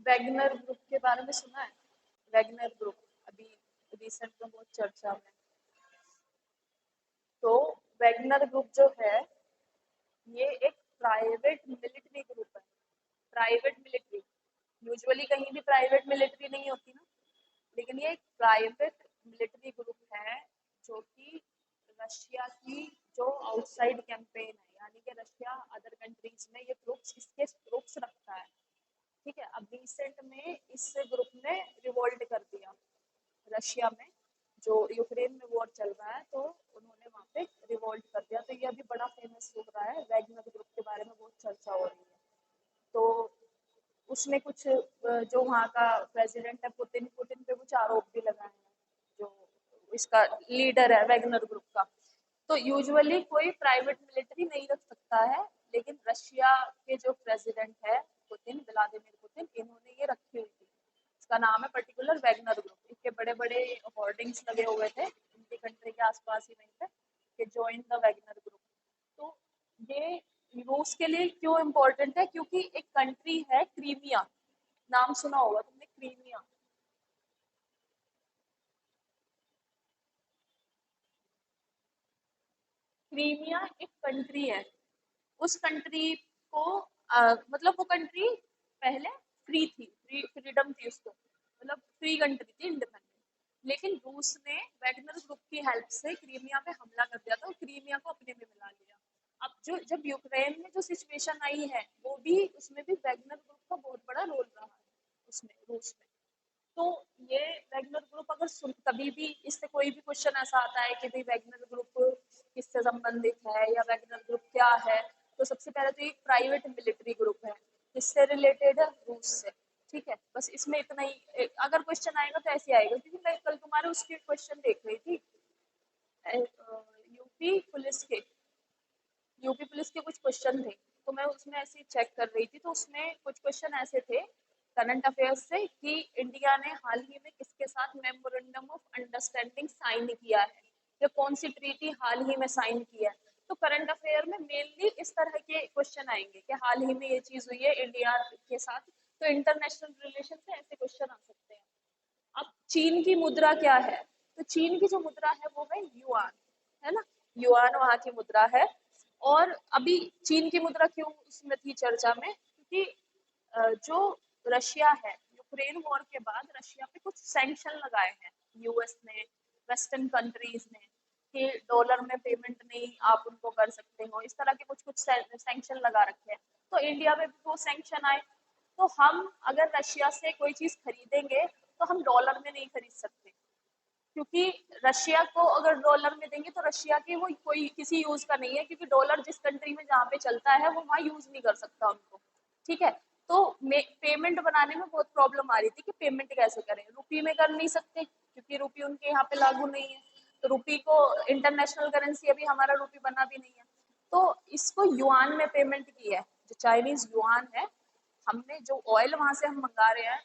Wagner group के बारे में सुना है? वैगनर ग्रुप अभी रिसेंट में बहुत चर्चा में। तो वैगनर ग्रुप जो है, ये एक प्राइवेट मिलिट्री ग्रुप है। प्राइवेट मिलिट्री, यूजुअली कहीं भी प्राइवेट मिलिट्री नहीं होती ना, लेकिन ये एक प्राइवेट मिलिट्री ग्रुप है जो कि रशिया की जो आउटसाइड कैंपेन है, यानी कि रशिया अदर कंट्रीज में ये ट्रूप्स इसके ट्रूप्स रखता है। ठीक है, अब रिसेंट में इस ग्रुप ने रिवोल्ट कर दिया रशिया में, जो यूक्रेन में वॉर चल रहा है, तो उन्होंने वहां पे रिवोल्ट कर दिया। तो ये अभी बड़ा फेमस हो रहा है, वैगनर ग्रुप के बारे में बहुत चर्चा हो रही है। तो उसने कुछ जो वहाँ का प्रेसिडेंट है पुतिन, पुतिन पे कुछ आरोप भी लगाए हैं, जो इसका लीडर है वैगनर ग्रुप का। तो यूजुअली कोई प्राइवेट मिलिट्री नहीं रख सकता है, लेकिन रशिया के जो प्रेसिडेंट है पुतिन, व्लादिमीर पुतिन, इन्होंने ये रखी हुई थी। इसका नाम है पर्टिकुलर वैगनर ग्रुप। इसके बड़े बड़े होर्डिंग्स लगे हुए थे उनकी कंट्री के आसपास ही वहीं पे कि ज्वाइन द वैगनर ग्रुप। तो ये रूस के लिए क्यों इम्पोर्टेंट है? क्योंकि एक कंट्री है क्रीमिया, नाम सुना होगा तुमने, क्रीमिया। क्रीमिया एक कंट्री है। उस कंट्री को मतलब वो कंट्री पहले फ्री थी, फ्रीडम थी उसको, मतलब फ्री कंट्री थी, इंडिपेंडेंट। लेकिन रूस ने वैगनर ग्रुप की हेल्प से क्रीमिया पे हमला कर दिया था और क्रीमिया को अपने में मिला लिया। अब जो जब यूक्रेन में जो सिचुएशन आई है, वो भी उसमें भी वैगनर ग्रुप का बहुत बड़ा रोल रहा है उसमें, रूस में। तो ये वैगनर ग्रुप अगर कभी भी इससे कोई भी क्वेश्चन ऐसा आता है कि भाई वैगनर ग्रुप किससे संबंधित है या वैगनर ग्रुप क्या है, तो सबसे पहले तो एक प्राइवेट मिलिट्री ग्रुप है। किससे रिलेटेड है? रूस से। ठीक है, बस इसमें इतना ही। अगर क्वेश्चन आएगा तो ऐसे आएगा, क्योंकि मैं कल तुम्हारे उसके क्वेश्चन देख रही थी, यूपी पुलिस के, यूपी पुलिस के कुछ क्वेश्चन थे। तो मैं उसमें ऐसे ही चेक कर रही थी, तो उसमें कुछ क्वेश्चन ऐसे थे करंट अफेयर्स से कि इंडिया ने हाल ही में किसके साथ मेमोरेंडम ऑफ अंडरस्टैंडिंग साइन किया है, या कौन सी ट्रीटी हाल ही में साइन किया है। तो करंट अफेयर में मेनली इस तरह के क्वेश्चन आएंगे कि हाल ही में ये चीज हुई है इंडिया के साथ। तो इंटरनेशनल रिलेशन से ऐसे क्वेश्चन आ सकते हैं। अब चीन की मुद्रा क्या है? तो चीन की जो मुद्रा है वो है युआन, है ना। युआन वहां की मुद्रा है। और अभी चीन की मुद्रा क्यों उसमें थी चर्चा में? क्योंकि जो रशिया है, यूक्रेन वॉर के बाद रशिया पे कुछ सैंक्शन लगाए हैं यूएस ने, वेस्टर्न कंट्रीज ने, कि डॉलर में पेमेंट नहीं आप उनको कर सकते हो, इस तरह के कुछ कुछ सैंक्शन लगा रखे हैं। तो इंडिया में भी वो सैंक्शन आए। तो हम अगर रशिया से कोई चीज खरीदेंगे तो हम डॉलर में नहीं खरीद सकते, क्योंकि रशिया को अगर डॉलर में देंगे तो रशिया के वो कोई किसी यूज का नहीं है, क्योंकि डॉलर जिस कंट्री में जहाँ पे चलता है वो वहाँ यूज नहीं कर सकता उनको। ठीक है, तो पेमेंट बनाने में बहुत प्रॉब्लम आ रही थी कि पेमेंट कैसे करें, रुपी में कर नहीं सकते क्योंकि रुपी उनके यहाँ पे लागू नहीं है। तो रुपी को इंटरनेशनल करेंसी, अभी हमारा रुपी बना भी नहीं है, तो इसको युआन में पेमेंट की है, जो चाइनीज युआन है। हमने जो ऑयल वहां से हम मंगा रहे हैं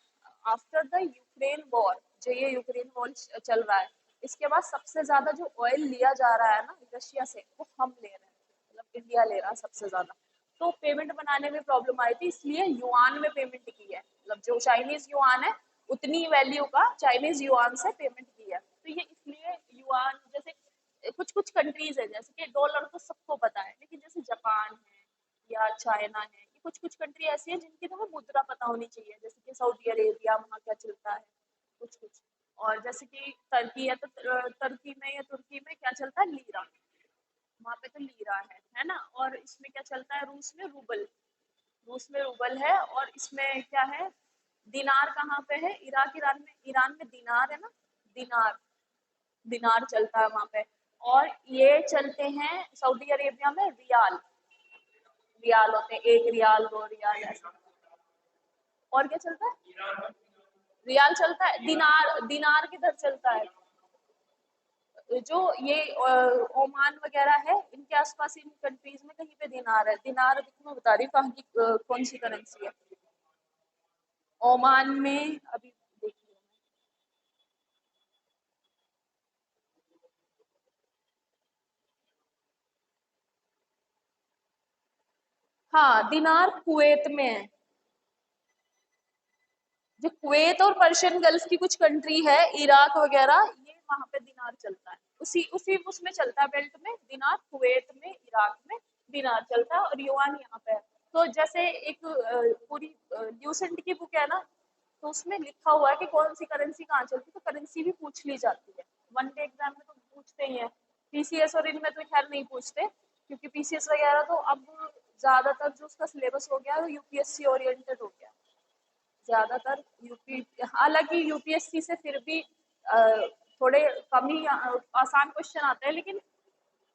आफ्टर द यूक्रेन वॉर, जो ये यूक्रेन वॉर चल रहा है, इसके बाद सबसे ज्यादा जो ऑयल लिया जा रहा है ना रशिया से, वो हम ले रहे हैं, मतलब इंडिया ले रहा है सबसे ज्यादा। तो पेमेंट बनाने में प्रॉब्लम आई थी, इसलिए युआन में पेमेंट की है, मतलब जो चाइनीज युआन है उतनी वैल्यू का चाइनीज युआन से पेमेंट की है। तो ये इसलिए युआन, जैसे कुछ कुछ कंट्रीज है, जैसे कि डॉलर तो सबको पता है, लेकिन जैसे जापान है या चाइना है, ये कुछ कुछ कंट्री ऐसी है जिनकी तो मुद्रा पता होनी चाहिए, जैसे कि सऊदी अरेबिया, वहाँ क्या चलता है, कुछ कुछ। और जैसे कि टर्की है, तो टर्की में या तुर्की में क्या चलता है? लीरा, वहाँ पे तो लीरा है ना। और इसमें क्या चलता है? रूस में रूबल, रूस में रूबल है। और इसमें क्या है? दिनार कहाँ पे है? इराक, ईरान में, ईरान में दिनार है ना, दिनार, दिनार चलता है वहाँ पे। और ये चलते हैं सऊदी अरेबिया में रियाल, रियाल होते हैं, एक रियाल, दो रियाल, ऐसा। और क्या चलता है? रियाल चलता है। दिनार, दिनार किधर चलता है? जो ये ओमान वगैरह है, इनके आसपास इन कंट्रीज में कहीं पे दिनार है। दिनार देखो मैं बता रही हूँ कहाँ की कौन सी करेंसी है। ओमान में अभी देखिए, हाँ दिनार कुवैत में है। जो कुवैत और पर्शियन गल्फ की कुछ कंट्री है, इराक वगैरह, ये वहां पे दिनार चलता है, उसी उसी उसमें चलता है, बेल्ट में दिनार, कुवैत में, इराक में दिनार चलता है, और युआन यहाँ पे है। तो जैसे एक पूरी ल्यूसेंट की बुक है ना, तो उसमें लिखा हुआ है कि कौन सी करेंसी कहाँ चलती है, तो करेंसी भी पूछ ली जाती है। वन डे एग्जाम में तो पूछते ही हैं, पीसीएस और इनमें तो खैर नहीं पूछते, क्योंकि पीसीएस वगैरह तो अब ज्यादातर जो उसका सिलेबस हो गया है वो यूपीएससी ओरिएंटेड हो गया ज्यादातर। यूपी, हालांकि यूपीएससी से फिर भी थोड़े कम ही आसान क्वेश्चन आते हैं, लेकिन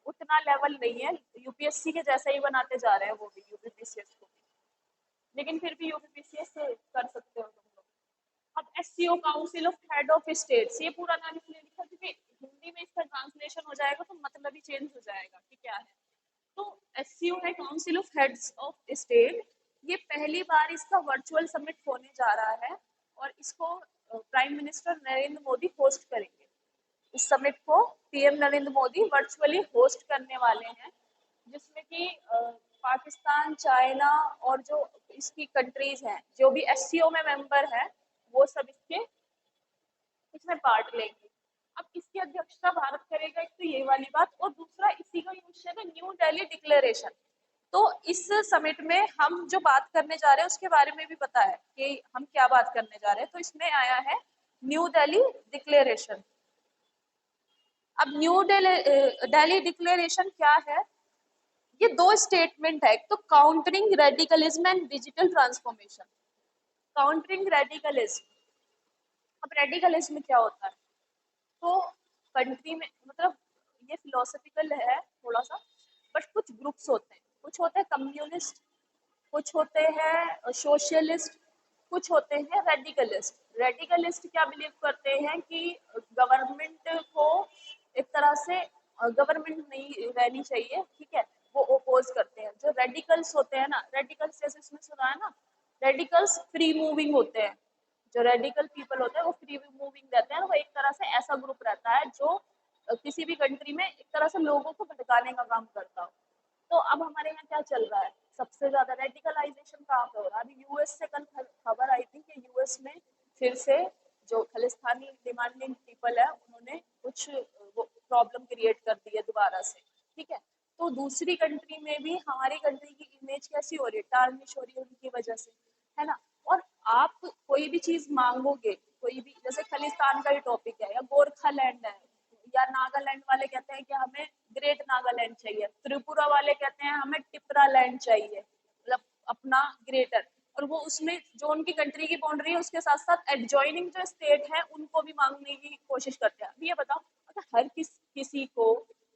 उतना लेवल नहीं है, यूपीएससी के जैसा ही बनाते जा रहे हैं वो भी यूपीपीसीएस को, लेकिन फिर भी यूपीपीसीएस से कर सकते हो तुम लोग। अब SCO council of head of states, ये पूरा नाम इसलिए लिखा क्योंकि हिंदी में इसका ट्रांसलेशन हो जाएगा तो मतलब ही चेंज हो जाएगा कि क्या है। तो एससीओ है council of heads of state, ये पहली बार इसका वर्चुअल समिट होने जा रहा है, और इसको prime minister Narendra Modi host करेंगे। इस समिट को PM Narendra Modi virtually host करने वाले हैं, जिसमें कि पाकिस्तान, चाइना और जो इसकी कंट्रीज हैं, जो भी एससीओ में मेंबर है, वो सब इसमें पार्ट लेंगे। अब इसकी अध्यक्षता भारत करेगा, एक तो ये वाली बात, और दूसरा इसी का विषय है न्यू दिल्ली डिक्लेरेशन। तो इस समिट में हम जो बात करने जा रहे हैं उसके बारे में भी पता है कि हम क्या बात करने जा रहे हैं, तो इसमें आया है न्यू दिल्ली डिक्लेरेशन। अब न्यू दिल्ली डिक्लेरेशन क्या है, ये दो स्टेटमेंट है, तो countering radicalism and digital transformation. Countering radicalism, अब रेडिकलिज्म क्या होता है, तो कंट्री में मतलब ये फिलोसफिकल है थोड़ा सा, बट कुछ ग्रुप्स होते हैं, कुछ होते हैं कम्युनिस्ट, कुछ होते हैं सोशलिस्ट, कुछ होते हैं रेडिकलिस्ट। रेडिकलिस्ट क्या बिलीव करते हैं कि गवर्नमेंट को एक तरह से गवर्नमेंट नहीं रहनी चाहिए, ठीक है, वो ओपोज करते हैं। जो रेडिकल्स होते हैं ना, रेडिकल्स जैसे इसमें सुना है ना, रेडिकल्स फ्री मूविंग होते हैं, जो रेडिकल पीपल होते हैं वो फ्री मूविंग रहते हैं, वो एक तरह से ऐसा ग्रुप रहता है जो किसी भी कंट्री में एक तरह से लोगों को भटकाने का काम करता हो। तो अब हमारे यहाँ क्या चल रहा है, सबसे ज्यादा रेडिकलाइजेशन कहाँ पे हो रहा है, अभी यूएस से कल खबर आई थी कि यूएस में फिर से जो खालिस्तानी डिमांडिंग पीपल है उन्होंने कुछ प्रॉब्लम क्रिएट कर दी है दोबारा से, ठीक है। तो दूसरी कंट्री में भी हमारी कंट्री की इमेज कैसी हो रही है, टार्निश हो रही है उनकी वजह से, है ना। और आप कोई भी चीज मांगोगे, कोई भी, जैसे खालिस्तान का ही टॉपिक है, या गोरखा लैंड है, या नागालैंड वाले कहते हैं कि हमें ग्रेट नागालैंड चाहिए, त्रिपुरा वाले कहते हैं हमें टिपरा लैंड चाहिए, मतलब अपना ग्रेटर, और वो उसमें जो उनकी कंट्री की बाउंड्री है उसके साथ साथ एडजॉइनिंग जो स्टेट है उनको भी मांगने की कोशिश करते हैं। अभी ये बताओ, अगर हर किसी को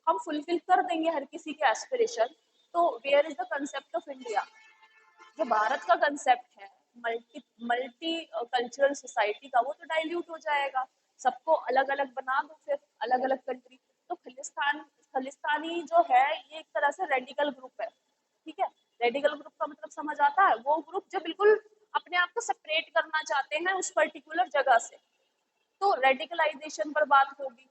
हम फुलफिल कर देंगे, हर किसी के एस्पिरेशन, तो where is the concept of India. जो भारत का कंसेप्ट है मल्टी मल्टी कल्चरल सोसाइटी का, वो तो डाइल्यूट हो जाएगा, सबको अलग अलग बना दो फिर, अलग अलग कंट्री। तो खालिस्तानी जो है ये एक तरह से रेडिकल ग्रुप है, ठीक है। रेडिकल ग्रुप का मतलब समझ आता है, वो ग्रुप जो बिल्कुल अपने आप को सेपरेट करना चाहते हैं उस पर्टिकुलर जगह से। तो रेडिकलाइजेशन पर बात होगी,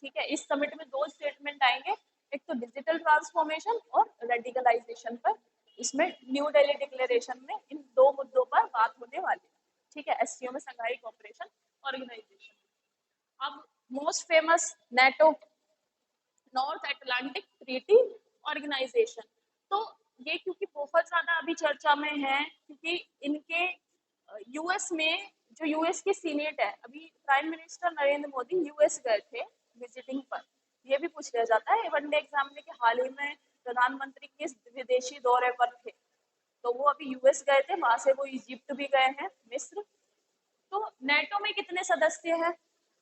ठीक है। इस समिट में दो स्टेटमेंट आएंगे, एक तो डिजिटल ट्रांसफॉर्मेशन और रेडिकलाइजेशन पर। इसमें न्यू दिल्ली डिक्लेरेशन में इन दो मुद्दों पर बात होने वाली है, ठीक है, एससीओ में, संघाई कोऑपरेशन ऑर्गेनाइजेशन। अब most famous NATO, North Atlantic Treaty Organisation. तो ये क्योंकि बहुत ज्यादा अभी चर्चा में है, क्योंकि इनके यूएस में जो यूएस की सीनेट है, अभी prime minister Narendra Modi US गए थे विजिटिंग पर। ये भी पूछ लिया जाता है वनडे एग्जाम में कि हाल ही में प्रधानमंत्री किस विदेशी दौरे पर थे, तो वो अभी यूएस गए थे, वहां से वो इजिप्ट भी गए हैं, मिस्र। तो नेटो में कितने सदस्य हैं,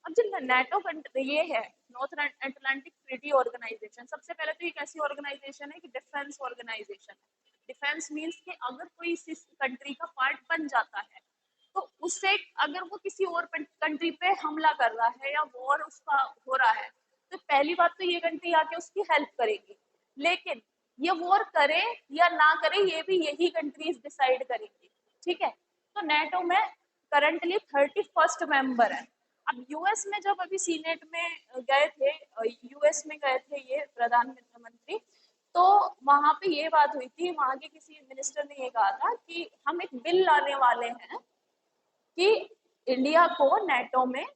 अब जो नेटो ये है नॉर्थ अटलांटिक ट्रीटी ऑर्गेनाइजेशन, सबसे पहले तो ये कैसी ऑर्गेनाइजेशन है कि डिफेंस ऑर्गेनाइजेशन है। डिफेंस मींस कि अगर कोई इस कंट्री का पार्ट बन जाता है, तो उससे अगर वो किसी और कंट्री पे हमला कर रहा है या वॉर उसका हो रहा है, तो पहली बात तो ये कंट्री आके उसकी हेल्प करेगी, लेकिन ये वॉर करे या ना करे ये भी यही कंट्रीज डिसाइड करेंगी, ठीक है। तो नेटो में करंटली 31st मेंबर है। अब यूएस में जब अभी सीनेट में गए थे, यूएस में गए थे ये प्रधानमंत्री, तो वहां पे ये बात हुई थी, वहां के किसी मिनिस्टर ने ये कहा था कि हम एक बिल लाने वाले हैं कि इंडिया को नेटो में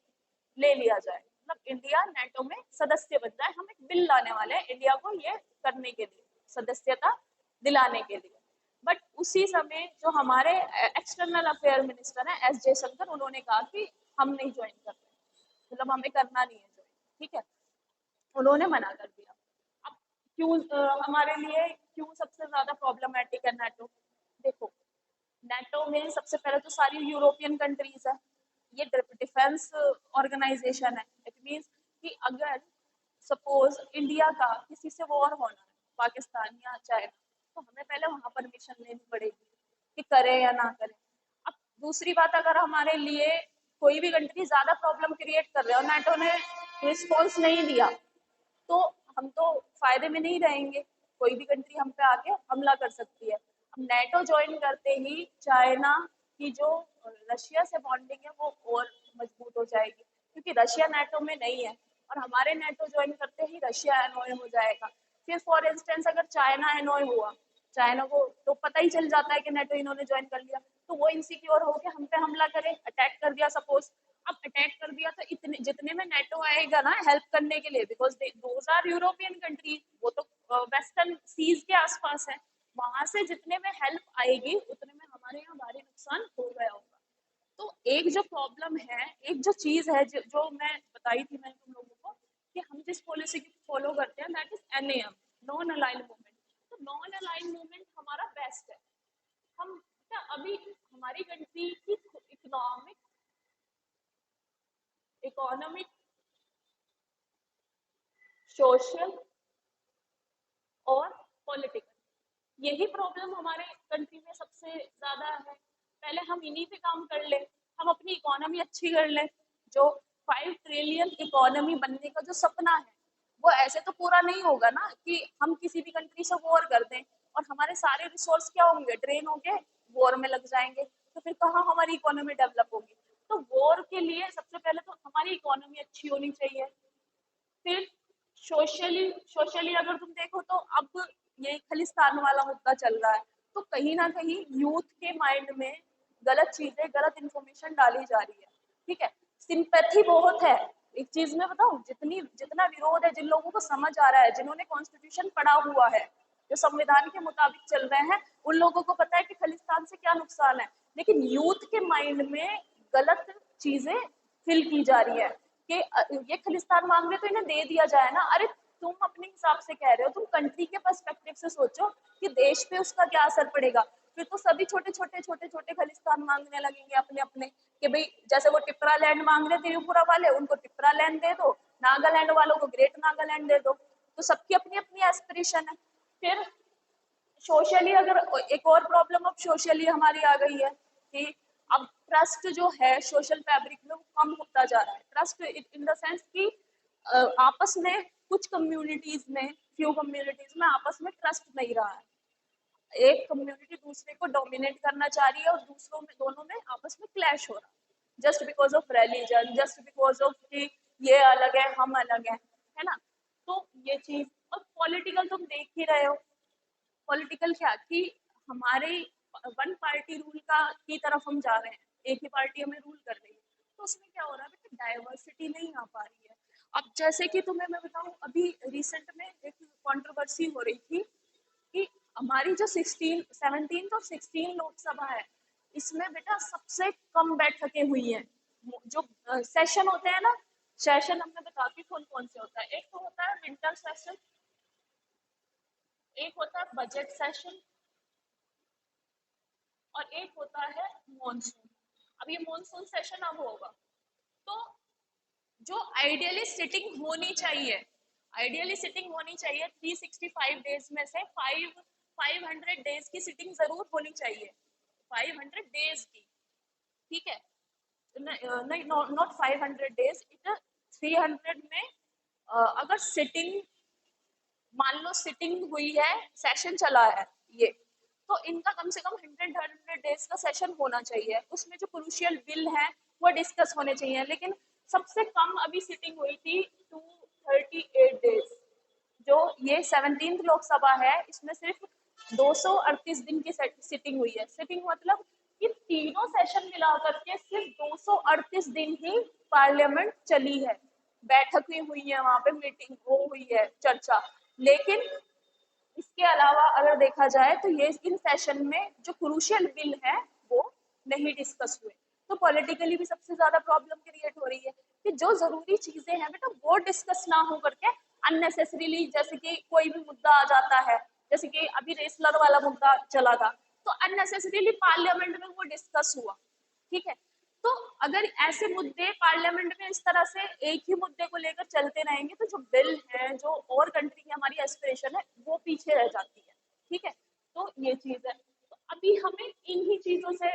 ले लिया जाए, मतलब इंडिया नेटो में सदस्य बन जाए। हम एक बिल लाने वाले हैं इंडिया को ये करने के लिए, सदस्यता दिलाने के लिए। बट उसी समय जो हमारे एक्सटर्नल अफेयर मिनिस्टर हैं एस जयशंकर, उन्होंने कहा कि हम नहीं ज्वाइन कर रहे, मतलब हमें करना नहीं है ज्वाइन, ठीक है, उन्होंने मना कर दिया। अब क्यों हमारे लिए क्यों सबसे ज्यादा प्रॉब्लमेटिक है नेटो? देखो, नेटो में सबसे पहले तो सारी यूरोपियन कंट्रीज है, ये डिफेंस ऑर्गेनाइजेशन है। इट मीन्स कि अगर सपोज इंडिया का किसी से वॉर होना है, पाकिस्तान या चाइना, तो हमें पहले वहां परमिशन लेनी पड़ेगी कि करें या ना करें। अब दूसरी बात, अगर हमारे लिए कोई भी कंट्री ज्यादा प्रॉब्लम क्रिएट कर रहे हो, नेटो ने रिस्पॉन्स नहीं दिया, तो हम तो फायदे में नहीं रहेंगे, कोई भी कंट्री हम पे आके हमला कर सकती है। अब नेटो ज्वाइन करते ही चाइना की जो रशिया से बॉन्डिंग है वो और मजबूत हो जाएगी, क्योंकि रशिया नेटो में नहीं है, और हमारे नेटो ज्वाइन करते ही रशिया एनोय हो जाएगा। फिर फॉर इंस्टेंस अगर चाइना एनोय हुआ, चाइना को तो पता ही चल जाता है कि नेटो इन्होंने ज्वाइन कर लिया, तो वो इनसिक्योर होकर हम पे हमला करे, अटैक कर दिया सपोज। अब अटैक कर दिया तो इतने जितने में नेटो आएगा ना हेल्प करने के लिए, because those are European countries, वो तो वेस्टर्न सीज के आसपास है, वहां से जितने में हेल्प आएगी उतने में हमारे यहाँ भारी नुकसान हो गया होगा। तो एक जो प्रॉब्लम है, एक जो चीज है जो मैं बताई थी मैंने तुम लोगों को, कि हम जिस पॉलिसी को फॉलो करते हैं that is NAM, non align movement. तो नॉन अलाइन मूवमेंट हमारा बेस्ट है। हम क्या अभी हमारी कंट्री की इकोनॉमिक सोशल और पॉलिटिकल, यही प्रॉब्लम हमारे कंट्री में सबसे ज्यादा है। पहले हम इन्हीं पे काम कर ले, हम अपनी इकोनॉमी अच्छी कर ले। जो 5 ट्रिलियन इकोनॉमी बनने का जो सपना है, वो ऐसे तो पूरा नहीं होगा ना कि हम किसी भी कंट्री से वॉर कर दें और हमारे सारे रिसोर्स क्या होंगे, ड्रेन होंगे, वॉर में लग जाएंगे, तो फिर कहाँ हमारी इकोनॉमी डेवलप होगी? तो वॉर के लिए सबसे पहले तो हमारी इकोनॉमी अच्छी होनी चाहिए। फिर सोशली अगर तुम देखो तो अब ये खलिस्तान वाला मुद्दा चल रहा है, तो कहीं ना कहीं यूथ के माइंड में गलत चीजें, गलत इंफॉर्मेशन डाली जा रही है, ठीक है। सिंपैथी बहुत है, एक चीज में बताऊं, जितना विरोध है, जिन लोगों को समझ आ रहा है, जिन्होंने कॉन्स्टिट्यूशन पढ़ा हुआ है, जो संविधान के मुताबिक चल रहे हैं, उन लोगों को पता है कि खालिस्तान से क्या नुकसान है। लेकिन यूथ के माइंड में गलत चीजें फिल की जा रही है कि ये खालिस्तान मांग रहे तो इन्हें दे दिया जाए ना। अरे तुम अपने हिसाब से कह रहे हो, तुम कंट्री के पर्सपेक्टिव से सोचो कि देश पे उसका क्या असर पड़ेगा। फिर तो सभी छोटे छोटे खालिस्तान मांगने लगेंगे अपने अपने, कि भाई जैसे वो टिपरा लैंड मांग रहे त्रिपुरा वाले, उनको टिपरा लैंड दे दो, नागालैंड वालों को ग्रेट नागालैंड दे दो। तो सबकी अपनी अपनी एस्पिरेशन है। फिर सोशली अगर एक और प्रॉब्लम अब सोशली हमारी आ गई है कि अब ट्रस्ट जो है सोशल फैब्रिक में वो कम होता जा रहा है। ट्रस्ट इन द सेंस कि आपस में कुछ कम्युनिटीज में, फ्यू कम्युनिटीज में आपस में ट्रस्ट नहीं रहा है। एक कम्युनिटी दूसरे को डोमिनेट करना चाह रही है और दूसरों में, दोनों में आपस में क्लैश हो रहा है, just because of religion, just because of कि ये अलग है हम अलग है ना। तो ये चीज, और पॉलिटिकल तुम देख ही रहे हो, पॉलिटिकल क्या कि हमारे वन पार्टी रूल का की तरफ हम जा रहे हैं, एक ही पार्टी हमें रूल कर रही है। तो उसमें क्या हो रहा है कि डाइवर्सिटी नहीं आ पा रही है। अब जैसे कि तुम्हें मैं बताऊं, अभी रिसेंट में एक कंट्रोवर्सी हो रही थी कि हमारी जो 17 और 16 लोकसभा है, इसमें बेटा सबसे कम बैठकें हुई हैं। जो सेशन होते हैं ना, सेशन हमें बताती कौन कौन से होता है। एक तो होता है विंटर सेशन, एक होता है बजट सेशन, और एक होता है मॉनसून। अब ये मॉनसून सेशन अब होगा, तो जो आइडियली सिटिंग होनी चाहिए, 365 डेज में से 500 डेज की सिटिंग जरूर होनी चाहिए, 500 डेज की, ठीक है। नहीं, नॉट 500 डेज, इट 300 में अगर सिटिंग, मान लो सिटिंग हुई है, सेशन चला है ये, तो इनका कम से कम 100 डेज का सेशन होना चाहिए। उसमें जो क्रूशियल बिल है वो डिस्कस होने चाहिए। लेकिन सबसे कम अभी सिटिंग हुई थी 238 डेज। जो ये 17th लोकसभा है, इसमें सिर्फ 238 दिन की सिटिंग हुई है। सिटिंग मतलब ये तीनों सेशन मिला करके सिर्फ 238 दिन ही पार्लियामेंट चली है, बैठक भी हुई है, वहां पे मीटिंग वो हुई है, चर्चा। लेकिन इसके अलावा अगर देखा जाए तो ये इन सेशन में जो क्रूशियल बिल है वो नहीं डिस्कस हुए। तो पॉलिटिकली भी सबसे ज्यादा प्रॉब्लम क्रिएट हो रही है कि जो जरूरी चीजें हैं बेटा वो डिस्कस ना हो करके अननेसेसरीली, जैसे कि कोई भी मुद्दा आ जाता है, जैसे कि अभी रेसलर वाला मुद्दा चला था, तो अननेसेसरीली पार्लियामेंट में वो डिस्कस हुआ। ठीक है, तो अगर ऐसे मुद्दे पार्लियामेंट में इस तरह से एक ही मुद्दे को लेकर चलते रहेंगे तो जो बिल है, जो और कंट्री की हमारी एस्पिरेशन है, वो पीछे रह जाती है। ठीक है, तो ये चीज है। तो अभी हमें इन्हीं चीजों से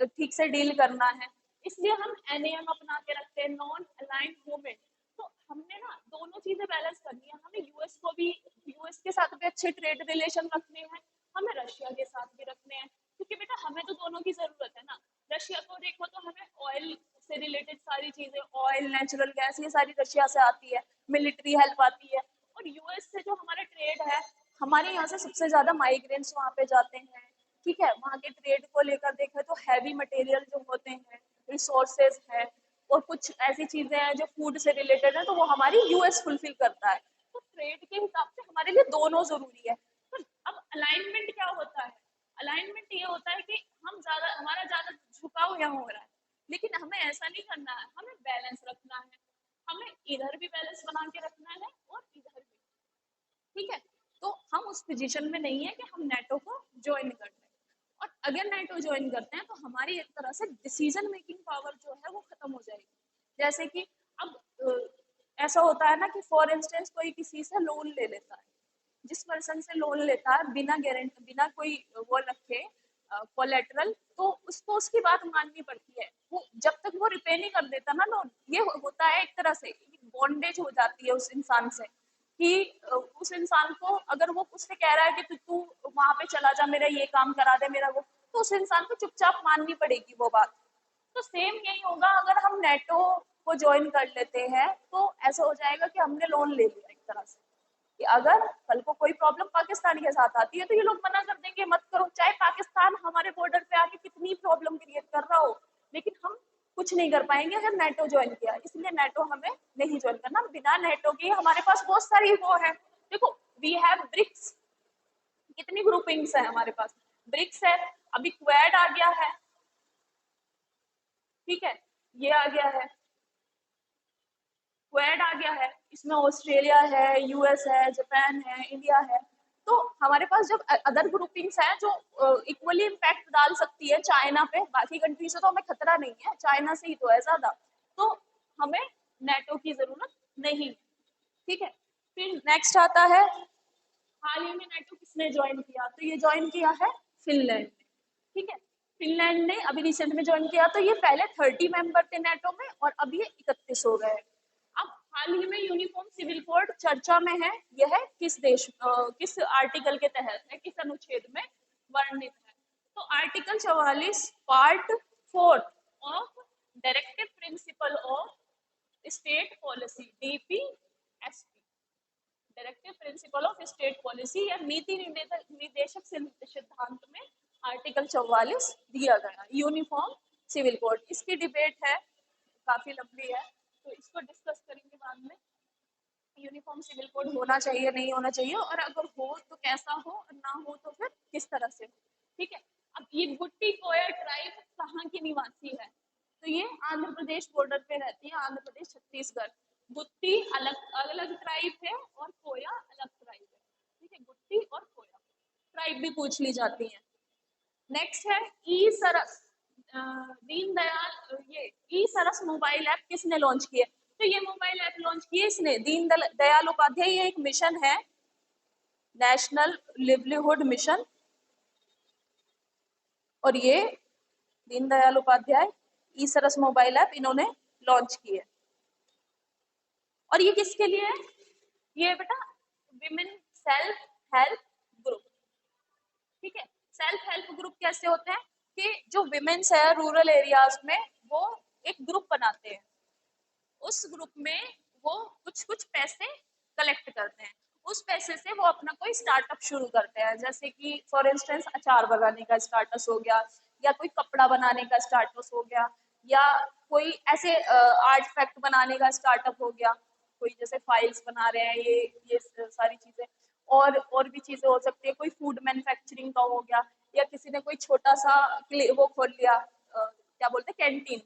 ठीक से डील करना है, इसलिए हम एनएएम अपना के रखते हैं, नॉन अलाइंड मूवमेंट। तो हमने ना दोनों चीजें बैलेंस करनी है, हमें यूएस को भी, यूएस के साथ भी अच्छे ट्रेड रिलेशन रखने हैं, हमें रशिया के साथ भी रखने हैं, क्योंकि बेटा हमें तो दोनों की जरूरत है ना। रशिया को देखो तो हमें ऑयल से रिलेटेड सारी चीजें, ऑयल, नेचुरल गैस, ये सारी रशिया से आती है, मिलिट्री हेल्प आती है। और यूएस से जो हमारा ट्रेड है, हमारे यहाँ से सबसे ज्यादा माइग्रेंट्स वहां पे जाते हैं। ठीक है, वहाँ के ट्रेड को लेकर देखें तो हैवी मटेरियल जो होते हैं, रिसोर्सेज है, और कुछ ऐसी चीजें हैं जो फूड से रिलेटेड है, तो वो हमारी यूएस फुलफिल करता है। तो ट्रेड के हिसाब से हमारे लिए दोनों जरूरी है। तो अब अलाइनमेंट क्या होता है? अलाइनमेंट ये होता है कि हमारा ज्यादा झुकाव यहाँ हो रहा है, लेकिन हमें ऐसा नहीं करना है, हमें बैलेंस रखना है, हमें इधर भी बैलेंस बना के रखना है और इधर भी। ठीक है, तो हम उस पोजीशन में नहीं है कि हम नेटो को ज्वाइन कर लें, और अगर नेटो ज्वाइन करते हैं तो हमारी एक तरह से डिसीजन मेकिंग पावर जो है वो खत्म हो जाएगी। जैसे कि अब ऐसा होता है ना कि फॉर इंस्टेंस कोई किसी से लोन ले लेता है, जिस पर्सन से लोन लेता है बिना गारंटी, बिना कोई वो रखे कोलेटरल, तो उसको उसकी बात माननी पड़ती है। वो जब तक वो रिपे नहीं कर देता ना लोन, ये होता है एक तरह से बॉन्डेज हो जाती है उस इंसान से, कि उस इंसान को अगर वो उससे कह रहा है कि तू वहां पे चला जा, मेरा ये काम करा दे, मेरा वो, तो उस इंसान को चुपचाप माननी पड़ेगी वो बात। तो सेम यही होगा अगर हम नेटो को ज्वाइन कर लेते हैं, तो ऐसा हो जाएगा कि हमने लोन ले लिया एक तरह से, कि अगर कल को कोई प्रॉब्लम पाकिस्तान के साथ आती है तो ये लोग मना कर देंगे, मत करो, चाहे पाकिस्तान हमारे बॉर्डर पे आके कितनी प्रॉब्लम क्रिएट कर रहा हो, लेकिन हम कुछ नहीं कर पाएंगे अगर नेटो ज्वाइन किया। इसलिए नेटो हमें नहीं ज्वाइन करना। बिना नेटो के हमारे पास बहुत सारी वो है, देखो वी हैव ब्रिक्स, कितनी ग्रुपिंग्स है हमारे पास, ब्रिक्स है, अभी क्वेड आ गया है। ठीक है, ये आ गया है, क्वेड आ गया है, इसमें ऑस्ट्रेलिया है, यूएस है, जापान है, इंडिया है। तो हमारे पास जब अदर ग्रुपिंग्स हैं जो इक्वली इम्पैक्ट डाल सकती है चाइना पे, बाकी कंट्री से तो हमें खतरा नहीं है, चाइना से ही तो है ज्यादा, तो हमें नेटो की जरूरत नहीं है। ठीक है, फिर नेक्स्ट आता है, हाल ही में नेटो किसने ज्वाइन किया, तो ये ज्वाइन किया है फिनलैंड ने। ठीक है, फिनलैंड ने अभी रिसेंट में ज्वाइन किया, तो ये पहले 30 मेंबर थे नेटो में और अब ये 31 हो गए। अब हाल ही में यूनिफॉर्म सिविल कोड चर्चा में है, यह किस देश किस आर्टिकल के तहत है, किस अनुच्छेद में वर्णित है, तो article 44 part 4 of directive principle of state policy, DPSP, directive principle of state policy या नीति निर्देशक सिद्धांत में आर्टिकल 44 दिया गया, यूनिफॉर्म सिविल कोड। इसकी डिबेट है, काफी लंबी है, तो इसको डिस्कस करेंगे बाद में, यूनिफॉर्म सिविल कोड होना चाहिए नहीं होना चाहिए, और अगर हो तो कैसा हो, और ना हो तो फिर किस तरह से हो। ठीक है, अब ये गुट्टी कोया ट्राइब कहाँ की निवासी है, तो ये आंध्र प्रदेश बॉर्डर पे रहती है, आंध्र प्रदेश छत्तीसगढ़। गुट्टी अलग अलग ट्राइब है और कोया अलग ट्राइब है। ठीक है, गुट्टी और कोया ट्राइब भी पूछ ली जाती है। नेक्स्ट है ई सरस, दीनदयाल, ये ई सरस मोबाइल ऐप किसने लॉन्च किया, तो ये मोबाइल ऐप लॉन्च किए इसने दीन दयाल उपाध्याय, ये एक मिशन है, नेशनल लिवलीहुड मिशन, और ये दीनदयाल उपाध्याय ई सरस मोबाइल ऐप इन्होंने लॉन्च किए। और ये किसके लिए है, ये बेटा विमेन सेल्फ हेल्प ग्रुप। ठीक है, सेल्फ हेल्प ग्रुप कैसे होते हैं कि जो विमेन्स है रूरल एरियाज में, वो एक ग्रुप बनाते हैं, उस ग्रुप में वो कुछ कुछ पैसे कलेक्ट करते हैं, उस पैसे से वो अपना कोई स्टार्टअप शुरू करते हैं, जैसे कि फॉर इंस्टेंस अचार बनाने का स्टार्टअप हो गया, या कोई कपड़ा बनाने का स्टार्टअप हो गया, या कोई ऐसे आर्ट फैक्ट बनाने का स्टार्टअप हो गया, कोई जैसे फाइल्स बना रहे हैं, ये सारी चीजें। और भी चीजें हो सकती है, कोई फूड मैन्युफैक्चरिंग का हो गया, या किसी ने कोई छोटा सा वो खोल लिया, क्या बोलते हैं, कैंटीन,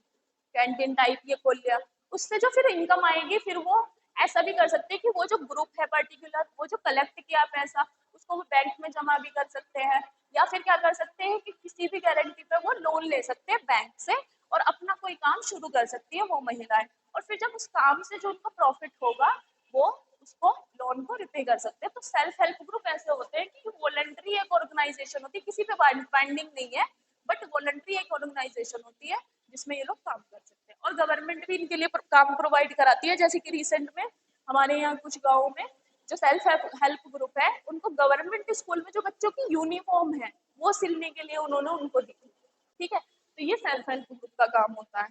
कैंटीन टाइप ये खोल लिया। उससे जो फिर इनकम आएगी, फिर वो ऐसा भी कर सकते हैं कि वो जो ग्रुप है पर्टिकुलर, वो जो कलेक्ट किया पैसा, उसको वो बैंक में जमा भी कर सकते हैं, या फिर क्या कर सकते हैं कि किसी भी गारंटी पे वो लोन ले सकते हैं बैंक से, और अपना कोई काम शुरू कर सकती है वो महिलाएं। और फिर जब उस काम से जो उनको प्रॉफिट होगा, वो उसको लोन को रिपे कर सकते हैं। तो सेल्फ हेल्प ग्रुप ऐसे होते हैं कि वॉलंटरी एक ऑर्गेनाइजेशन होती है, किसी पे बाइंडिंग नहीं है, बट वॉलंटरी एक ऑर्गेनाइजेशन होती है जिसमें ये लोग काम कर सकते हैं। और गवर्नमेंट भी इनके लिए काम प्रोवाइड कराती है, जैसे कि रिसेंट में हमारे यहाँ कुछ गाँव में जो सेल्फ हेल्प ग्रुप है, उनको गवर्नमेंट स्कूल में जो बच्चों की यूनिफॉर्म है वो सिलने के लिए उन्होंने उनको दी। ठीक है, तो ये सेल्फ हेल्प ग्रुप का काम होता है।